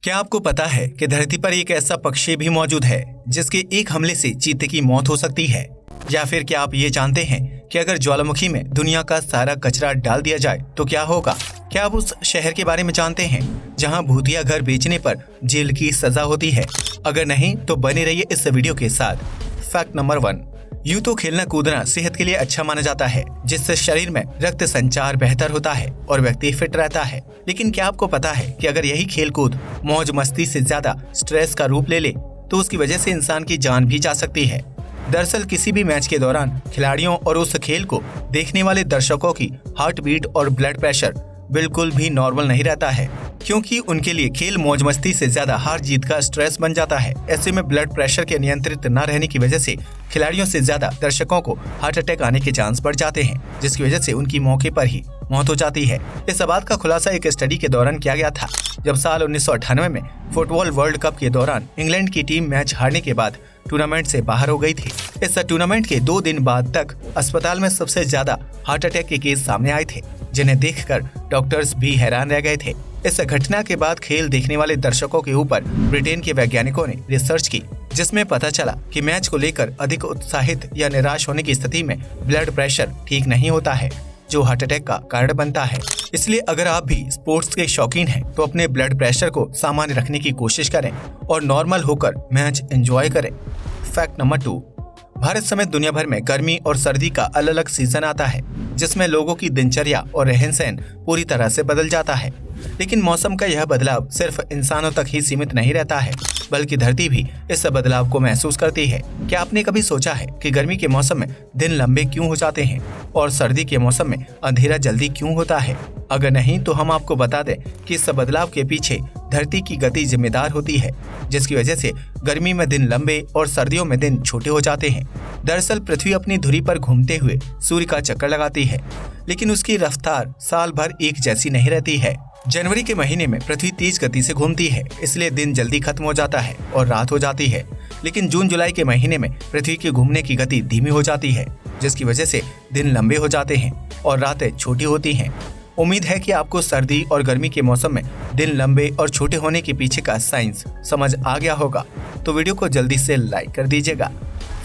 क्या आपको पता है कि धरती पर एक ऐसा पक्षी भी मौजूद है जिसके एक हमले से चीते की मौत हो सकती है? या फिर क्या आप ये जानते हैं कि अगर ज्वालामुखी में दुनिया का सारा कचरा डाल दिया जाए तो क्या होगा? क्या आप उस शहर के बारे में जानते हैं जहां भूतिया घर बेचने पर जेल की सजा होती है? अगर नहीं तो बने रहिए इस वीडियो के साथ। फैक्ट नंबर 1, यूं तो खेलना कूदना सेहत के लिए अच्छा माना जाता है, जिससे शरीर में रक्त संचार बेहतर होता है और व्यक्ति फिट रहता है। लेकिन क्या आपको पता है कि अगर यही खेल कूद मौज मस्ती से ज्यादा स्ट्रेस का रूप ले ले तो उसकी वजह से इंसान की जान भी जा सकती है। दरअसल किसी भी मैच के दौरान खिलाड़ियों और उस खेल को देखने वाले दर्शकों की हार्ट बीट और ब्लड प्रेशर बिल्कुल भी नॉर्मल नहीं रहता है, क्योंकि उनके लिए खेल मौज मस्ती से ज्यादा हार जीत का स्ट्रेस बन जाता है। ऐसे में ब्लड प्रेशर के नियंत्रित न रहने की वजह से खिलाड़ियों से ज्यादा दर्शकों को हार्ट अटैक आने के चांस बढ़ जाते हैं, जिसकी वजह से उनकी मौके पर ही मौत हो जाती है। इस बात का खुलासा एक स्टडी के दौरान किया गया था, जब साल 1998 में फुटबॉल वर्ल्ड कप के दौरान इंग्लैंड की टीम मैच हारने के बाद टूर्नामेंट से बाहर हो गई थी। इस टूर्नामेंट के 2 दिन बाद तक अस्पताल में सबसे ज्यादा हार्ट अटैक के केस सामने आए थे, जिन्हें देखकर डॉक्टर्स भी हैरान रह गए थे। इस घटना के बाद खेल देखने वाले दर्शकों के ऊपर ब्रिटेन के वैज्ञानिकों ने रिसर्च की, जिसमें पता चला कि मैच को लेकर अधिक उत्साहित या निराश होने की स्थिति में ब्लड प्रेशर ठीक नहीं होता है, जो हार्ट अटैक का कारण बनता है। इसलिए अगर आप भी स्पोर्ट्स के शौकीन हैं तो अपने ब्लड प्रेशर को सामान्य रखने की कोशिश करें और नॉर्मल होकर मैच एंजॉय करें। फैक्ट नंबर 2, भारत समेत दुनिया भर में गर्मी और सर्दी का अलग अलग सीजन आता है, जिसमें लोगों की दिनचर्या और रहन सहन पूरी तरह से बदल जाता है। लेकिन मौसम का यह बदलाव सिर्फ इंसानों तक ही सीमित नहीं रहता है, बल्कि धरती भी इस बदलाव को महसूस करती है। क्या आपने कभी सोचा है कि गर्मी के मौसम में दिन लंबे क्यों हो जाते हैं और सर्दी के मौसम में अंधेरा जल्दी क्यों होता है? अगर नहीं तो हम आपको बता दें कि इस बदलाव के पीछे धरती की गति जिम्मेदार होती है, जिसकी वजह से गर्मी में दिन लंबे और सर्दियों में दिन छोटे हो जाते हैं। दरअसल पृथ्वी अपनी धुरी पर घूमते हुए सूर्य का चक्कर लगाती है, लेकिन उसकी रफ्तार साल भर एक जैसी नहीं रहती है। जनवरी के महीने में पृथ्वी तेज गति से घूमती है, इसलिए दिन जल्दी खत्म हो जाता है और रात हो जाती है। लेकिन जून जुलाई के महीने में पृथ्वी के घूमने की गति धीमी हो जाती है, जिसकी वजह से दिन लंबे हो जाते हैं और रातें छोटी होती हैं। उम्मीद है कि आपको सर्दी और गर्मी के मौसम में दिन लंबे और छोटे होने के पीछे का साइंस समझ आ गया होगा, तो वीडियो को जल्दी से लाइक कर दीजिएगा।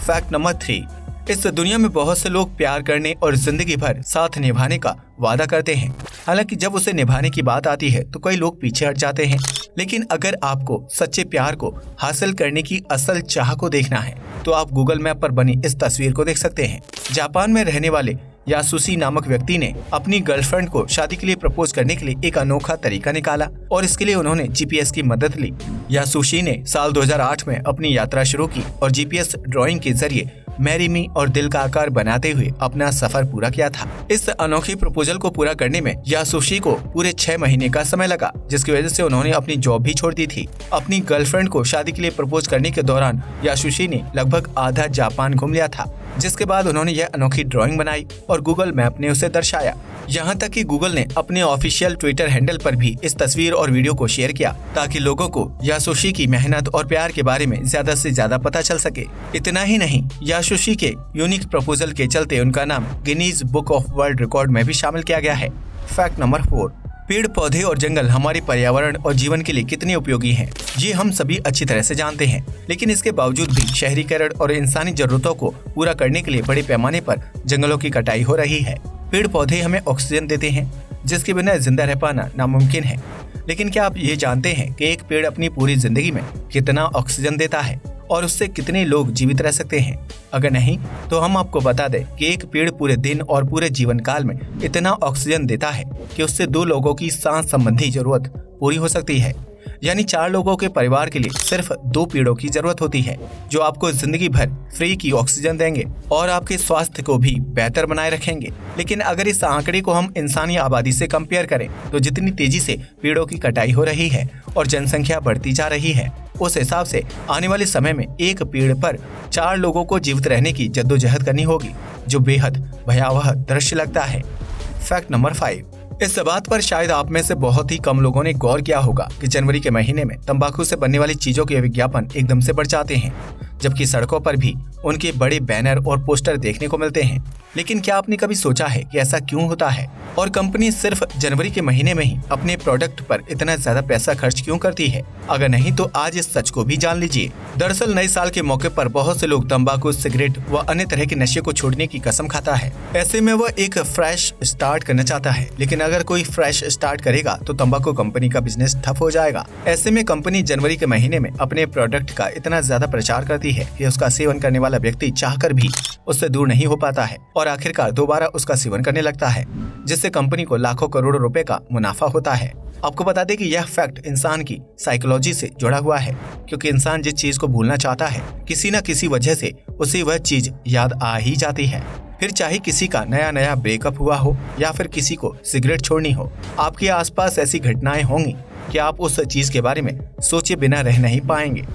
फैक्ट नंबर 3, इस दुनिया में बहुत से लोग प्यार करने और जिंदगी भर साथ निभाने का वादा करते हैं। हालांकि जब उसे निभाने की बात आती है तो कई लोग पीछे हट जाते हैं। लेकिन अगर आपको सच्चे प्यार को हासिल करने की असल चाह को देखना है तो आप गूगल मैप पर बनी इस तस्वीर को देख सकते हैं। जापान में रहने वाले यासुशी नामक व्यक्ति ने अपनी गर्लफ्रेंड को शादी के लिए प्रपोज करने के लिए एक अनोखा तरीका निकाला और इसके लिए उन्होंने जीपीएस की मदद ली। यासुशी ने साल 2008 में अपनी यात्रा शुरू की और जीपीएस ड्राइंग के जरिए मैरी मी और दिल का आकार बनाते हुए अपना सफर पूरा किया था। इस अनोखी प्रपोजल को पूरा करने में यासुशी को पूरे 6 महीने का समय लगा, जिसकी वजह से उन्होंने अपनी जॉब भी छोड़ दी थी। अपनी गर्लफ्रेंड को शादी के लिए प्रपोज करने के दौरान यासुशी ने लगभग आधा जापान घूम लिया था, जिसके बाद उन्होंने यह अनोखी ड्राइंग बनाई और गूगल मैप ने उसे दर्शाया। यहाँ तक कि गूगल ने अपने ऑफिशियल ट्विटर हैंडल पर भी इस तस्वीर और वीडियो को शेयर किया, ताकि लोगों को यासुशी की मेहनत और प्यार के बारे में ज्यादा से ज्यादा पता चल सके। इतना ही नहीं, यासुशी के यूनिक प्रपोजल के चलते उनका नाम Guinness book of world record में भी शामिल किया गया है। फैक्ट नंबर 4, पेड़ पौधे और जंगल हमारे पर्यावरण और जीवन के लिए कितने उपयोगी हैं, ये हम सभी अच्छी तरह से जानते हैं। लेकिन इसके बावजूद भी शहरीकरण और इंसानी जरूरतों को पूरा करने के लिए बड़े पैमाने पर जंगलों की कटाई हो रही है। पेड़ पौधे हमें ऑक्सीजन देते हैं, जिसके बिना जिंदा रह पाना नामुमकिन है। लेकिन क्या आप ये जानते हैं कि एक पेड़ अपनी पूरी जिंदगी में कितना ऑक्सीजन देता है और उससे कितने लोग जीवित रह सकते हैं? अगर नहीं तो हम आपको बता दें कि एक पेड़ पूरे दिन और पूरे जीवन काल में इतना ऑक्सीजन देता है कि उससे 2 लोगों की सांस संबंधी जरूरत पूरी हो सकती है। यानी 4 लोगों के परिवार के लिए सिर्फ 2 पेड़ों की जरूरत होती है, जो आपको जिंदगी भर फ्री की ऑक्सीजन देंगे और आपके स्वास्थ्य को भी बेहतर बनाए रखेंगे। लेकिन अगर इस आंकड़े को हम इंसानी आबादी से कंपेयर करें तो जितनी तेजी से पेड़ों की कटाई हो रही है और जनसंख्या बढ़ती जा रही है, उस हिसाब से आने वाले समय में एक पेड़ पर 4 लोगों को जीवित रहने की जद्दोजहद करनी होगी, जो बेहद भयावह दृश्य लगता है। फैक्ट नंबर 5, इस बात पर शायद आप में से बहुत ही कम लोगों ने गौर किया होगा कि जनवरी के महीने में तंबाकू से बनने वाली चीजों के विज्ञापन एकदम से बढ़ जाते हैं। जबकि सड़कों पर भी उनके बड़े बैनर और पोस्टर देखने को मिलते हैं। लेकिन क्या आपने कभी सोचा है कि ऐसा क्यों होता है और कंपनी सिर्फ जनवरी के महीने में ही अपने प्रोडक्ट पर इतना ज्यादा पैसा खर्च क्यों करती है? अगर नहीं तो आज इस सच को भी जान लीजिए। दरअसल नए साल के मौके पर बहुत से लोग तंबाकू, सिगरेट व अन्य तरह के नशे को छोड़ने की कसम खाता है। ऐसे में वह एक फ्रेश स्टार्ट करना चाहता है, लेकिन अगर कोई फ्रेश स्टार्ट करेगा तो तंबाकू कंपनी का बिजनेस ठप हो जाएगा। ऐसे में कंपनी जनवरी के महीने में अपने प्रोडक्ट का इतना ज्यादा प्रचार करती है कि उसका सेवन करने वाला व्यक्ति चाहकर भी उससे दूर नहीं हो पाता है और आखिरकार दोबारा उसका सेवन करने लगता है, जिससे कंपनी को लाखों करोड़ों रुपए का मुनाफा होता है। आपको बता दें कि यह फैक्ट इंसान की साइकोलॉजी से जुड़ा हुआ है, क्योंकि इंसान जिस चीज को भूलना चाहता है किसी न किसी वजह से उसे वह चीज याद आ ही जाती है। फिर चाहे किसी का नया ब्रेकअप हुआ हो या फिर किसी को सिगरेट छोड़नी हो, आपके आसपास ऐसी घटनाएं होंगी कि आप उस चीज के बारे में सोचे बिना रह नहीं पाएंगे।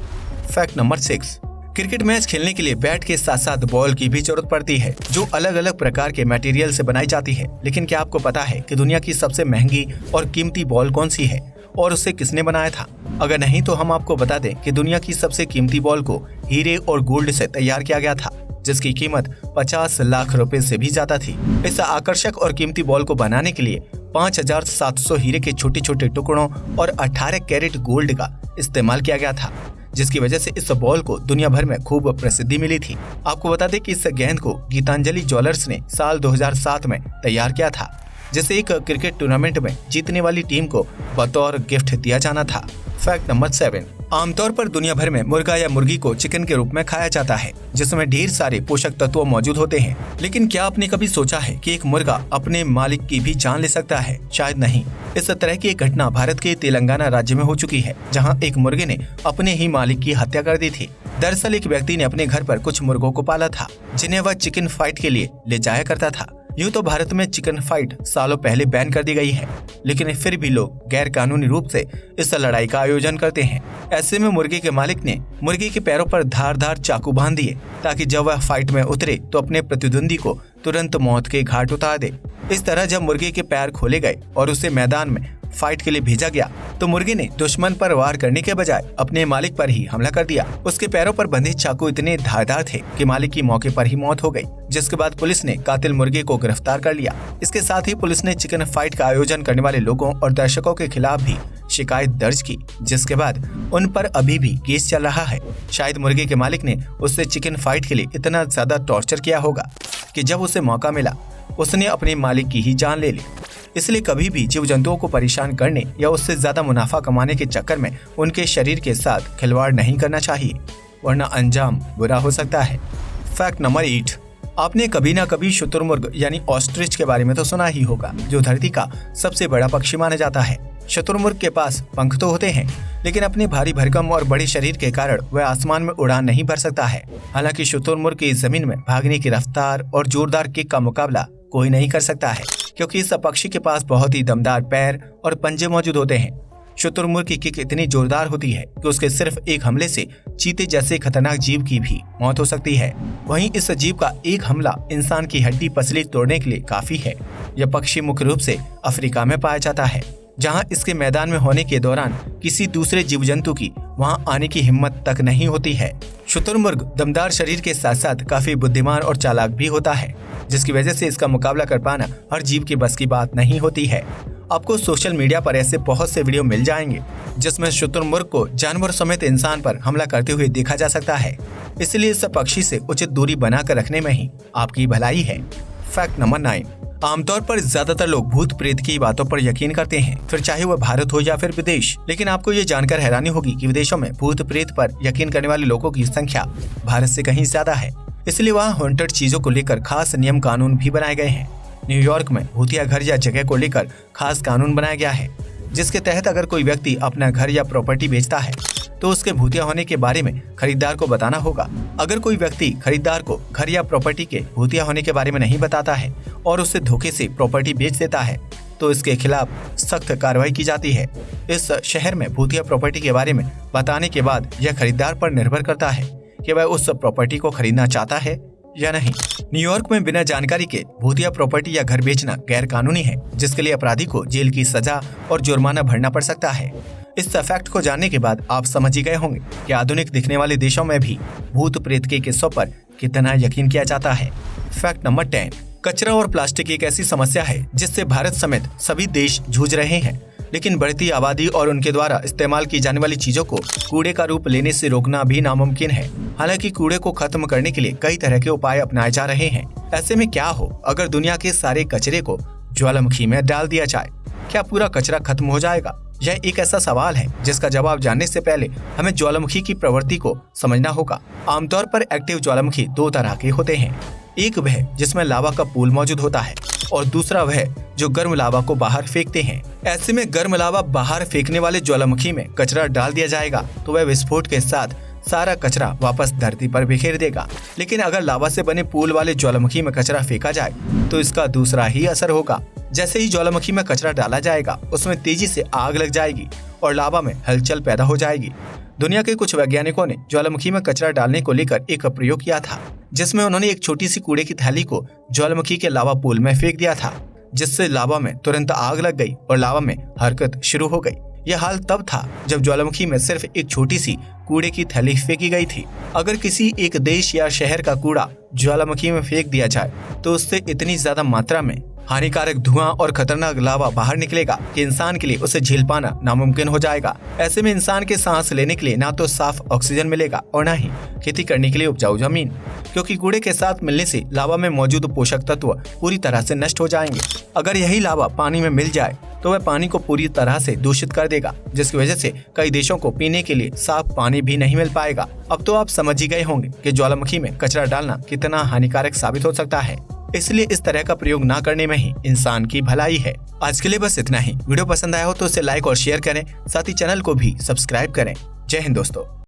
फैक्ट नंबर 6, क्रिकेट मैच खेलने के लिए बैट के साथ साथ बॉल की भी जरूरत पड़ती है, जो अलग अलग प्रकार के मटेरियल से बनाई जाती है। लेकिन क्या आपको पता है कि दुनिया की सबसे महंगी और कीमती बॉल कौन सी है और उसे किसने बनाया था? अगर नहीं तो हम आपको बता दें कि दुनिया की सबसे कीमती बॉल को हीरे और गोल्ड से तैयार किया गया था, जिसकी कीमत 50 लाख रुपए से भी ज्यादा थी। इस आकर्षक और कीमती बॉल को बनाने के लिए 5700 हीरे के छोटे छोटे टुकड़ों और 18 कैरेट गोल्ड का इस्तेमाल किया गया था, जिसकी वजह से इस बॉल को दुनिया भर में खूब प्रसिद्धि मिली थी। आपको बता दें कि इस गेंद को गीतांजलि ज्वेलर्स ने साल 2007 में तैयार किया था, जिसे एक क्रिकेट टूर्नामेंट में जीतने वाली टीम को बतौर गिफ्ट दिया जाना था। फैक्ट नंबर 7, आमतौर पर दुनिया भर में मुर्गा या मुर्गी को चिकन के रूप में खाया जाता है, जिसमें ढेर सारे पोषक तत्व मौजूद होते हैं। लेकिन क्या आपने कभी सोचा है कि एक मुर्गा अपने मालिक की भी जान ले सकता है? शायद नहीं। इस तरह की एक घटना भारत के तेलंगाना राज्य में हो चुकी है, जहां एक मुर्गे ने अपने ही मालिक की हत्या कर दी थी। दरअसल एक व्यक्ति ने अपने घर पर कुछ मुर्गों को पाला था, जिन्हें वह चिकन फाइट के लिए ले जाया करता था। यूँ तो भारत में चिकन फाइट सालों पहले बैन कर दी गई है, लेकिन फिर भी लोग गैर कानूनी रूप से इस लड़ाई का आयोजन करते हैं। ऐसे में मुर्गे के मालिक ने मुर्गे के पैरों पर धारदार चाकू बांध दिए, ताकि जब वह फाइट में उतरे तो अपने प्रतिद्वंदी को तुरंत मौत के घाट उतार दे। इस तरह जब मुर्गे के पैर खोले गए और उसे मैदान में फाइट के लिए भेजा गया, तो मुर्गे ने दुश्मन पर वार करने के बजाय अपने मालिक पर ही हमला कर दिया। उसके पैरों पर बंधे चाकू इतने धारदार थे कि मालिक की मौके पर ही मौत हो गई, जिसके बाद पुलिस ने कातिल मुर्गे को गिरफ्तार कर लिया। इसके साथ ही पुलिस ने चिकन फाइट का आयोजन करने वाले लोगों और दर्शकों के खिलाफ भी शिकायत दर्ज की, जिसके बाद उन पर अभी भी केस चल रहा है। शायद मुर्गे के मालिक ने उससे चिकन फाइट के लिए इतना ज्यादा टॉर्चर किया होगा कि जब उसे मौका मिला उसने अपने मालिक की ही जान ले ली। इसलिए कभी भी जीव जंतुओं को परेशान करने या उससे ज्यादा मुनाफा कमाने के चक्कर में उनके शरीर के साथ खिलवाड़ नहीं करना चाहिए, वरना अंजाम बुरा हो सकता है। फैक्ट नंबर 8, आपने कभी ना कभी शुतुरमुर्ग यानी ऑस्ट्रिच के बारे में तो सुना ही होगा, जो धरती का सबसे बड़ा पक्षी माना जाता है। शुतुरमुर्ग के पास पंख तो होते हैं, लेकिन अपने भारी भरकम और बड़े शरीर के कारण वह आसमान में उड़ान नहीं भर सकता है। हालांकि शुतुरमुर्ग की जमीन में भागने की रफ्तार और जोरदार किक का मुकाबला कोई नहीं कर सकता है, क्योंकि इस पक्षी के पास बहुत ही दमदार पैर और पंजे मौजूद होते हैं। शुतुरमुर्ग की किक इतनी जोरदार होती है कि उसके सिर्फ एक हमले से चीते जैसे खतरनाक जीव की भी मौत हो सकती है। वहीं इस जीव का एक हमला इंसान की हड्डी पसली तोड़ने के लिए काफी है। यह पक्षी मुख्य रूप से अफ्रीका में पाया जाता है, जहां इसके मैदान में होने के दौरान किसी दूसरे जीव जंतु की वहां आने की हिम्मत तक नहीं होती है। शुतुरमुर्ग दमदार शरीर के साथ साथ काफी बुद्धिमान और चालाक भी होता है, जिसकी वजह से इसका मुकाबला कर पाना हर जीव के बस की बात नहीं होती है। आपको सोशल मीडिया पर ऐसे बहुत से वीडियो मिल जाएंगे जिसमें शुतुरमुर्ग को जानवर समेत इंसान पर हमला करते हुए देखा जा सकता है। इसलिए इस पक्षी से उचित दूरी बनाकर रखने में ही आपकी भलाई है। फैक्ट नंबर 9, आमतौर पर ज्यादातर लोग भूत प्रेत की बातों पर यकीन करते हैं, फिर चाहे वह भारत हो या फिर विदेश। लेकिन आपको ये जानकर हैरानी होगी कि विदेशों में भूत प्रेत पर यकीन करने वाले लोगों की संख्या भारत से कहीं ज्यादा है। इसलिए वहाँ हॉन्टेड चीजों को लेकर खास नियम कानून भी बनाए गए हैं। न्यूयॉर्क में भूतिया घर या जगह को लेकर खास कानून बनाया गया है, जिसके तहत अगर कोई व्यक्ति अपना घर या प्रॉपर्टी बेचता है तो उसके भूतिया होने के बारे में खरीदार को बताना होगा। अगर कोई व्यक्ति खरीदार को घर या प्रॉपर्टी के भूतिया होने के बारे में नहीं बताता है और उससे धोखे से प्रॉपर्टी बेच देता है तो इसके खिलाफ सख्त कार्रवाई की जाती है। इस शहर में भूतिया प्रॉपर्टी के बारे में बताने के बाद यह खरीदार पर निर्भर करता है कि वह उस प्रॉपर्टी को खरीदना चाहता है या नहीं। न्यूयॉर्क में बिना जानकारी के भूतिया प्रॉपर्टी या घर बेचना गैर कानूनी है, जिसके लिए अपराधी को जेल की सजा और जुर्माना भरना पड़ सकता है। इस फैक्ट को जानने के बाद आप समझ ही गए होंगे कि आधुनिक दिखने वाले देशों में भी भूत प्रेत के किस्सों पर कितना यकीन किया जाता है। फैक्ट नंबर 10, कचरा और प्लास्टिक एक ऐसी समस्या है जिससे भारत समेत सभी देश जूझ रहे हैं, लेकिन बढ़ती आबादी और उनके द्वारा इस्तेमाल की जाने वाली चीजों को कूड़े का रूप लेने से रोकना भी नामुमकिन है। हालांकि कूड़े को खत्म करने के लिए कई तरह के उपाय अपनाए जा रहे हैं। ऐसे में क्या हो अगर दुनिया के सारे कचरे को ज्वालामुखी में डाल दिया जाए? क्या पूरा कचरा खत्म हो जाएगा? यह एक ऐसा सवाल है जिसका जवाब जानने से पहले हमें ज्वालामुखी की प्रवृत्ति को समझना होगा। आमतौर पर एक्टिव ज्वालामुखी दो तरह के होते हैं। एक वह जिसमें लावा का पूल मौजूद होता है और दूसरा वह जो गर्म लावा को बाहर फेंकते हैं। ऐसे में गर्म लावा बाहर फेंकने वाले ज्वालामुखी में कचरा डाल दिया जाएगा तो वह विस्फोट के साथ सारा कचरा वापस धरती पर बिखेर देगा। लेकिन अगर लावा से बने पूल वाले ज्वालामुखी में कचरा फेंका जाए तो इसका दूसरा ही असर होगा। जैसे ही ज्वालामुखी में कचरा डाला जाएगा उसमें तेजी से आग लग जाएगी और लावा में हलचल पैदा हो जाएगी। दुनिया के कुछ वैज्ञानिकों ने ज्वालामुखी में कचरा डालने को लेकर एक प्रयोग किया था, जिसमें उन्होंने एक छोटी सी कूड़े की थैली को ज्वालामुखी के लावा पूल में फेंक दिया था, जिससे लावा में तुरंत आग लग गई और लावा में हरकत शुरू हो गई। यह हाल तब था जब ज्वालामुखी में सिर्फ एक छोटी सी कूड़े की थैली फेंकी गई थी। अगर किसी एक देश या शहर का कूड़ा ज्वालामुखी में फेंक दिया जाए तो उससे इतनी ज्यादा मात्रा में हानिकारक धुआं और खतरनाक लावा बाहर निकलेगा कि इंसान के लिए उसे झेल पाना नामुमकिन हो जाएगा। ऐसे में इंसान के सांस लेने के लिए ना तो साफ ऑक्सीजन मिलेगा और ना ही खेती करने के लिए उपजाऊ जमीन, क्योंकि कूड़े के साथ मिलने से लावा में मौजूद पोषक तत्व पूरी तरह से नष्ट हो जाएंगे। अगर यही लावा पानी में मिल जाए तो वह पानी को पूरी तरह से दूषित कर देगा, जिसकी वजह से कई देशों को पीने के लिए साफ पानी भी नहीं मिल पाएगा। अब तो आप समझ ही गए होंगे कि ज्वालामुखी में कचरा डालना कितना हानिकारक साबित हो सकता है। इसलिए इस तरह का प्रयोग ना करने में ही इंसान की भलाई है। आज के लिए बस इतना ही। वीडियो पसंद आया हो तो उसे लाइक और शेयर करें, साथ ही चैनल को भी सब्सक्राइब करें। जय हिंद दोस्तों।